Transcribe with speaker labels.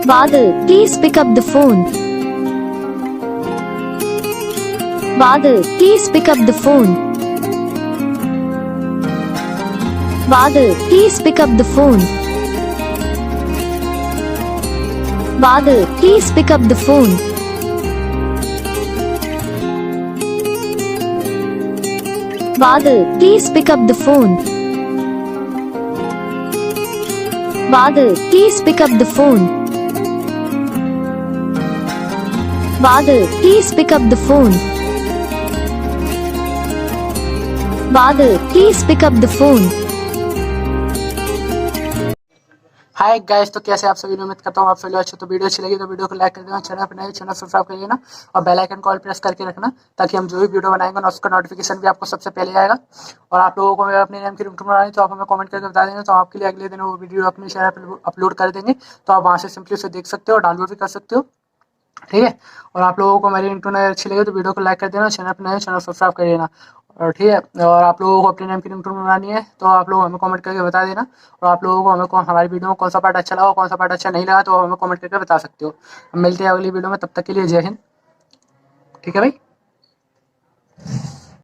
Speaker 1: Badal, please pick up the phone. Badal, please pick up the phone. Badal, please pick up the phone. Badal, please pick up the phone. Badal, please pick up the phone. Badal, please pick up the phone. Badal, please pick up the phone. Badal, please pick up the phone.
Speaker 2: Hi guys, तो कैसे आप सभी लोग? उम्मीद करता हूँ आप सभी लोग अच्छे। तो वीडियो अच्छी लगी तो वीडियो को लाइक कर देना, चैनल पर नए चैनल सब्सक्राइब कर लेना और बेल आइकन कॉल प्रेस करके रखना, ताकि हम जो भी वीडियो बनाएंगे ना उसका नोटिफिकेशन भी आपको सबसे पहले आएगा। और आप लोगों को अगर अपने नेम की रिंगटोन बनानी तो आप हमें कमेंट करके बता देंगे, तो आपके लिए अगले दिन वो वीडियो अपने चैनल पर अपलोड कर देंगे। तो आप वहाँ से सिंपली उसे देख सकते हो और डाउनलोड भी कर सकते हो, ठीक है। और आप लोगों को मेरी रिंगटोन अच्छी लगी तो वीडियो को लाइक कर देना, चैनल पर नए चैनल सब्सक्राइब कर देना, और ठीक है। और आप लोगों को अपने नेम की रिंगटोन बनानी है तो आप लोग हमें कमेंट करके बता देना। और आप लोगों को हमारी वीडियो में कौन सा पार्ट अच्छा लगा, कौन सा पार्ट अच्छा नहीं लगा, तो हमें कमेंट करके बता सकते हो। हम मिलते हैं अगली वीडियो में, तब तक के लिए जय हिंद। ठीक है भाई।